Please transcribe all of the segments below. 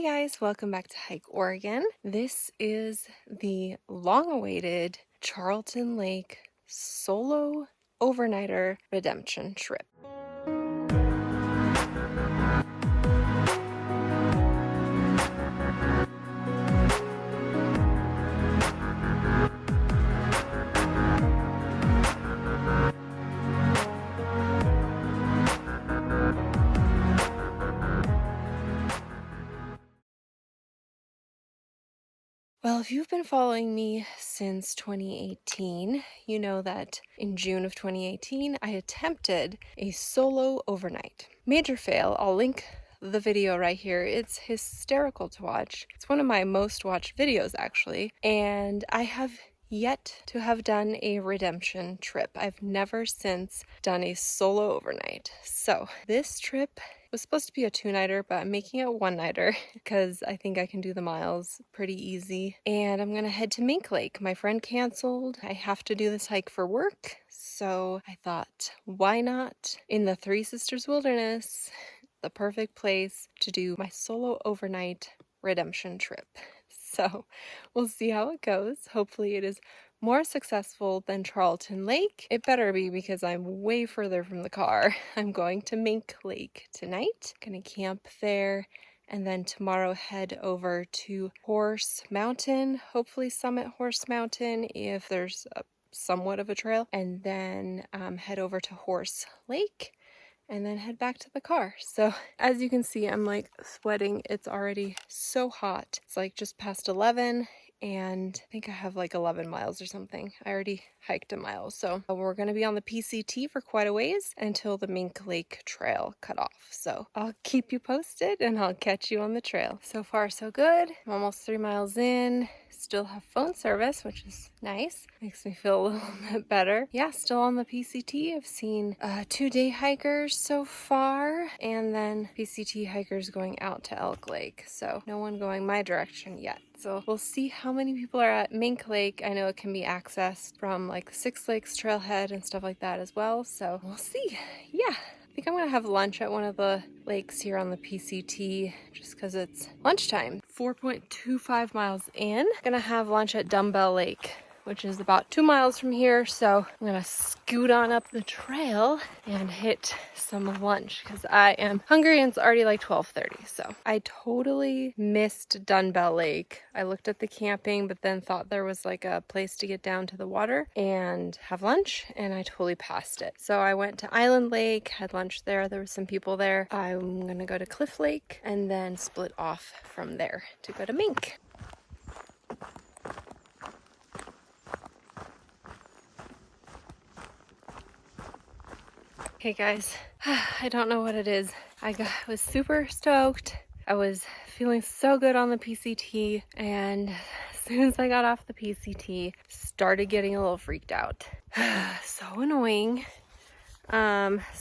Hey guys, welcome back to Hike Oregon. This is the long-awaited Charlton Lake solo overnighter redemption trip. Well, if you've been following me since 2018, you know that in June of 2018, I attempted a solo overnight. Major fail. I'll link the video right here. It's hysterical to watch. It's one of my most watched videos, actually, and I have yet to have done a redemption trip. I've never since done a solo overnight. So this trip was supposed to be a two-nighter, but I'm making it a one-nighter because I think I can do the miles pretty easy. And I'm gonna head to Mink Lake. My friend canceled. I have to do this hike for work, so I thought, why not? In the Three Sisters Wilderness, the perfect place to do my solo overnight redemption trip. So we'll see how it goes. Hopefully it is more successful than Charlton Lake. It better be because I'm way further from the car. I'm going to Mink Lake tonight. Gonna camp there and then tomorrow head over to Horse Mountain, hopefully summit Horse Mountain if there's somewhat of a trail, and then head over to Horse Lake and then head back to the car. So as you can see, I'm like sweating. It's already so hot. It's like just past 11 and I think I have like 11 miles or something. I already hiked a mile. So we're going to be on the PCT for quite a ways until the Mink Lake Trail cut off. So I'll keep you posted and I'll catch you on the trail. So far so good. I'm almost 3 miles in. Still have phone service, which is nice. Makes me feel a little bit better. Yeah, still on the PCT. I've seen 2 day hikers so far, and then PCT hikers going out to Elk Lake. So no one going my direction yet. So we'll see how many people are at Mink Lake. I know it can be accessed from like the Six Lakes trailhead and stuff like that as well. So we'll see. Yeah. I think I'm gonna have lunch at one of the lakes here on the PCT just because it's lunchtime. 4.25 miles in. Gonna have lunch at Dumbbell Lake, which is about 2 miles from here. So I'm gonna scoot on up the trail and hit some lunch because I am hungry and it's already like 12:30. So I totally missed Dumbbell Lake. I looked at the camping, but then thought there was like a place to get down to the water and have lunch, and I totally passed it. So I went to Island Lake, had lunch there. There were some people there. I'm gonna go to Cliff Lake and then split off from there to go to Mink. Hey guys, I don't know what it is. I was super stoked. I was feeling so good on the PCT, and as soon as I got off the PCT, started getting a little freaked out. So annoying. So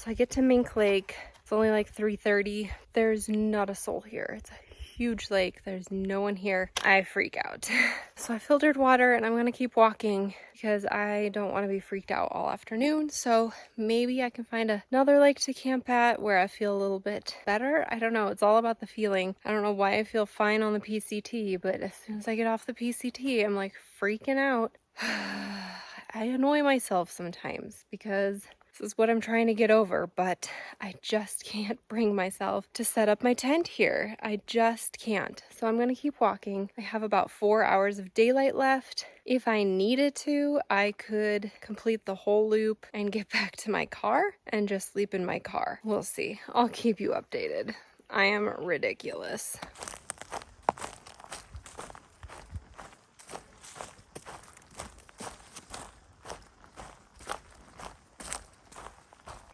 I get to Mink Lake. It's only like 3:30. There's not a soul here. It's a huge lake. There's no one here. I freak out. So I filtered water and I'm gonna keep walking because I don't want to be freaked out all afternoon. So maybe I can find another lake to camp at where I feel a little bit better. I don't know. It's all about the feeling. I don't know why I feel fine on the PCT, but as soon as I get off the PCT, I'm like freaking out. I annoy myself sometimes because this is what I'm trying to get over, but I just can't bring myself to set up my tent here. I just can't. So I'm going to keep walking. I have about 4 hours of daylight left. If I needed to, I could complete the whole loop and get back to my car and just sleep in my car. We'll see. I'll keep you updated. I am ridiculous.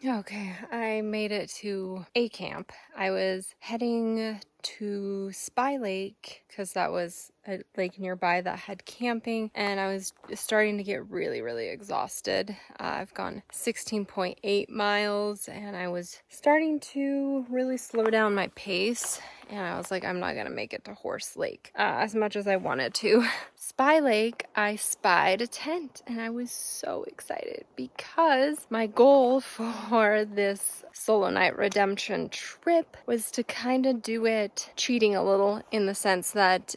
Okay, I made it to a camp. I was heading to Spy Lake because that was a lake nearby that had camping, and I was starting to get really, really exhausted. I've gone 16.8 miles, and I was starting to really slow down my pace, and I was like, I'm not gonna make it to Horse Lake as much as I wanted to. Spy Lake, I spied a tent, and I was so excited because my goal for this solo night redemption trip was to kind of do it cheating a little, in the sense that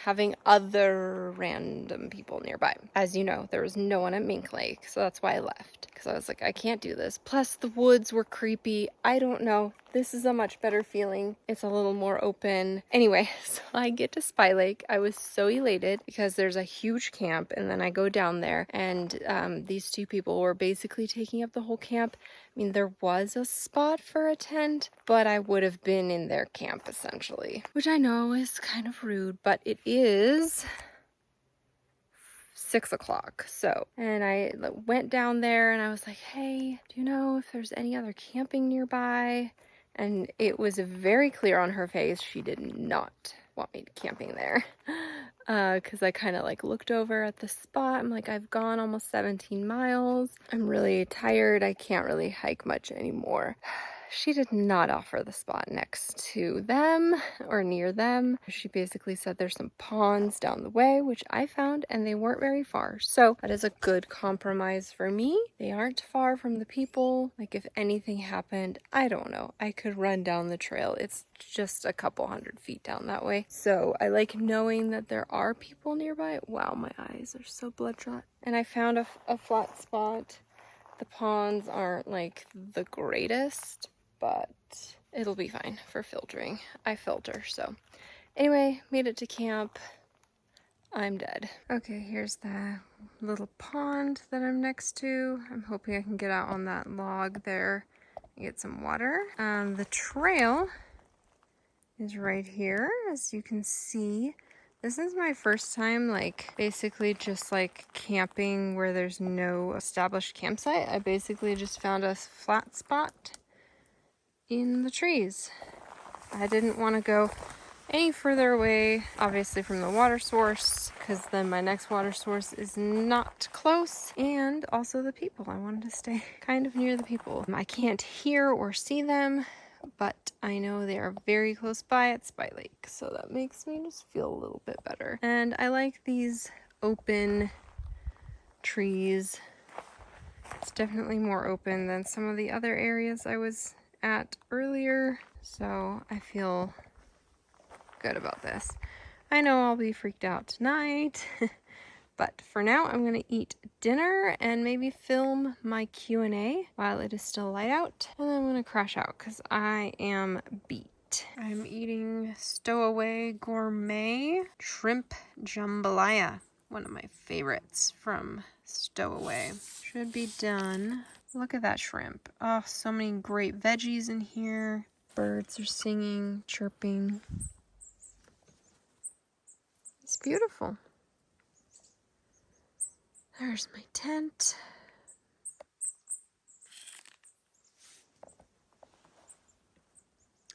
having other random people nearby. As you know, there was no one at Mink Lake, so that's why I left, because I was like, I can't do this. Plus the woods were creepy. I don't know. This is a much better feeling. It's a little more open. Anyway, so I get to Spy Lake. I was so elated because there's a huge camp, and then I go down there, and these two people were basically taking up the whole camp. I mean, there was a spot for a tent, but I would have been in their camp essentially, which I know is kind of rude, but it is 6 o'clock. So, and I went down there and I was like, hey, do you know if there's any other camping nearby? And it was very clear on her face she did not want me camping there. Because I kind of like looked over at the spot. I'm like, I've gone almost 17 miles. I'm really tired. I can't really hike much anymore. She did not offer the spot next to them or near them. She basically said there's some ponds down the way, which I found, and they weren't very far. So that is a good compromise for me. They aren't far from the people. Like if anything happened, I don't know, I could run down the trail. It's just a couple 100 feet down that way. So I like knowing that there are people nearby. Wow, my eyes are so bloodshot. And I found a flat spot. The ponds aren't like the greatest, but it'll be fine for filtering. I filter, so. Anyway, made it to camp. I'm dead. Okay, here's the little pond that I'm next to. I'm hoping I can get out on that log there and get some water. The trail is right here, as you can see. This is my first time, like, basically just like camping where there's no established campsite. I basically just found a flat spot in the trees. I didn't want to go any further away, obviously, from the water source, because then my next water source is not close, and also the people. I wanted to stay kind of near the people. I can't hear or see them, but I know they are very close by at Spy Lake, so that makes me just feel a little bit better. And I like these open trees. It's definitely more open than some of the other areas I was at earlier, so I feel good about this. I know I'll be freaked out tonight, but for now I'm gonna eat dinner and maybe film my Q&A while it is still light out, and then I'm gonna crash out because I am beat. I'm eating Stowaway Gourmet Shrimp Jambalaya, one of my favorites from Stowaway. Should be done. Look at that shrimp. Oh, so many great veggies in here. Birds are singing, chirping. It's beautiful. There's my tent.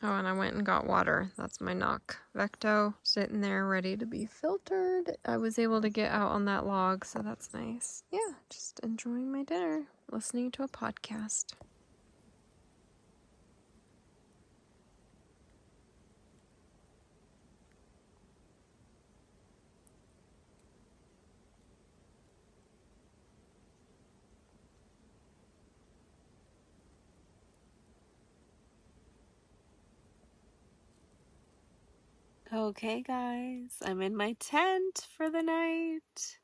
Oh, and I went and got water. That's my knock. Vecto sitting there ready to be filtered. I was able to get out on that log, so that's nice. Yeah, just enjoying my dinner, listening to a podcast. Okay, guys, I'm in my tent for the night.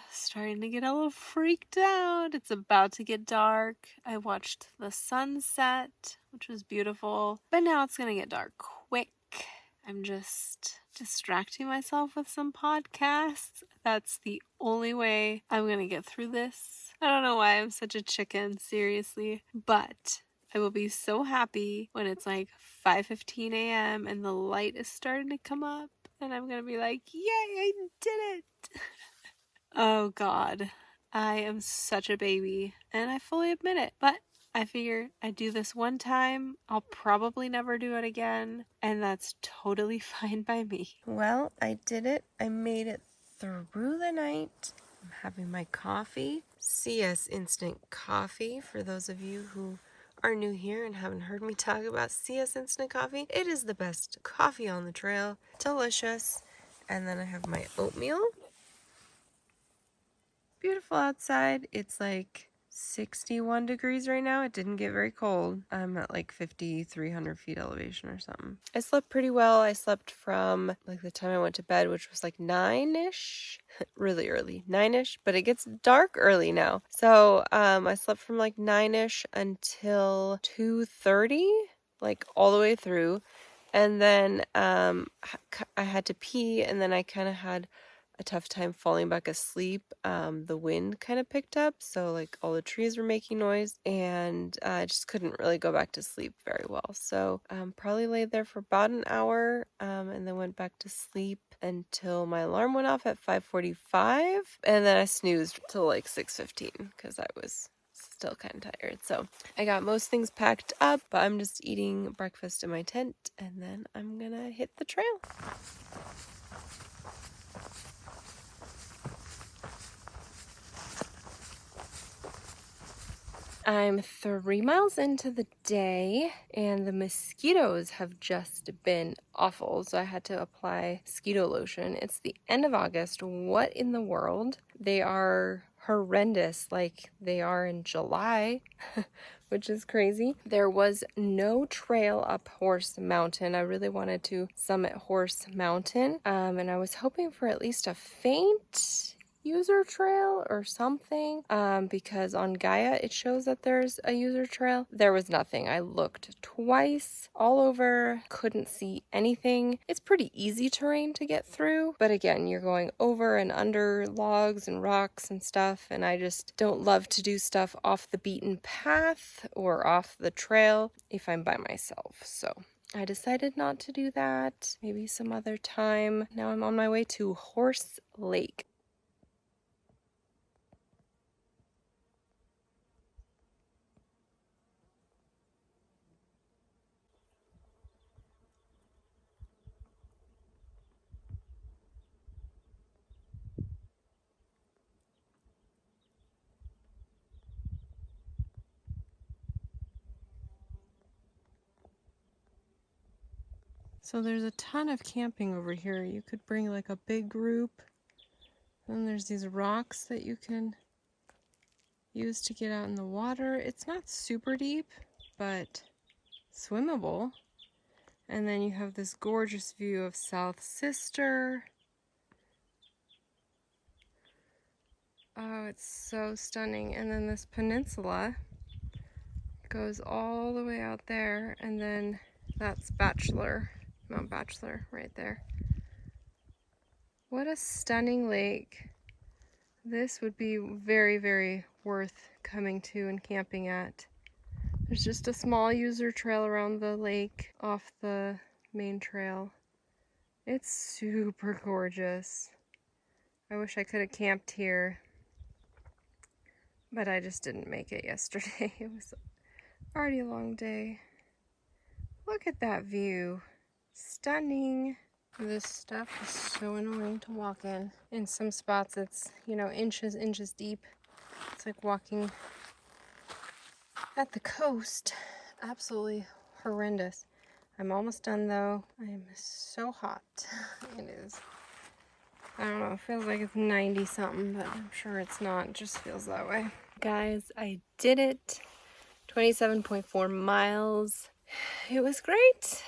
Starting to get a little freaked out. It's about to get dark. I watched the sunset, which was beautiful, but now it's gonna get dark quick. I'm just distracting myself with some podcasts. That's the only way I'm gonna get through this. I don't know why I'm such a chicken, seriously, but I will be so happy when it's like 5:15 a.m. and the light is starting to come up, and I'm gonna be like, yay, I did it. Oh God, I am such a baby, and I fully admit it, but I figured I'd do this one time. I'll probably never do it again, and that's totally fine by me. Well, I did it. I made it through the night. I'm having my coffee. CS Instant Coffee, for those of you who are new here and haven't heard me talk about CS Instant Coffee. It is the best coffee on the trail. Delicious. And then I have my oatmeal. Beautiful outside. It's like 61 degrees right now. It didn't get very cold. I'm at like 5,300 feet elevation or something. I slept pretty well. I slept from like the time I went to bed, which was like 9-ish. Really early, 9-ish, but it gets dark early now. So I slept from like 9-ish until 2:30, like all the way through. And then I had to pee, and then I kind of had a tough time falling back asleep. The wind kind of picked up, so like all the trees were making noise, and I just couldn't really go back to sleep very well. So probably laid there for about an hour, and then went back to sleep until my alarm went off at 5:45, and then I snoozed till like 6:15 because I was still kind of tired. So I got most things packed up, but I'm just eating breakfast in my tent, and then I'm gonna hit the trail. I'm 3 miles into the day, and the mosquitoes have just been awful, so I had to apply mosquito lotion. It's the end of August. What in the world? They are horrendous like they are in July, which is crazy. There was no trail up Horse Mountain. I really wanted to summit Horse Mountain, and I was hoping for at least a faint user trail or something, because on Gaia it shows that there's a user trail. There was nothing. I looked twice all over, couldn't see anything. It's pretty easy terrain to get through, but again, you're going over and under logs and rocks and stuff, and I just don't love to do stuff off the beaten path or off the trail if I'm by myself. So I decided not to do that. Maybe some other time. Now I'm on my way to Horse Lake. So there's a ton of camping over here. You could bring like a big group. Then there's these rocks that you can use to get out in the water. It's not super deep, but swimmable. And then you have this gorgeous view of South Sister. Oh, it's so stunning. And then this peninsula goes all the way out there, and then that's Mount Bachelor right there. What a stunning lake. This would be very, very worth coming to and camping at. There's just a small user trail around the lake off the main trail. It's super gorgeous. I wish I could have camped here, but I just didn't make it yesterday. It was already a long day. Look at that view. Stunning. This stuff is so annoying to walk in. In some spots it's, inches deep. It's like walking at the coast. Absolutely horrendous. I'm almost done though. I am so hot. It is. I don't know, it feels like it's 90 something, but I'm sure it's not. It just feels that way. Guys, I did it. 27.4 miles. It was great.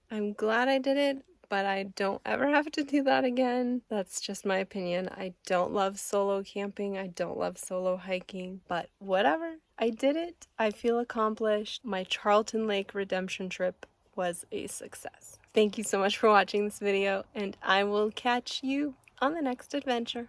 I'm glad I did it, but I don't ever have to do that again. That's just my opinion. I don't love solo camping. I don't love solo hiking, but whatever. I did it. I feel accomplished. My Charlton Lake redemption trip was a success. Thank you so much for watching this video, and I will catch you on the next adventure.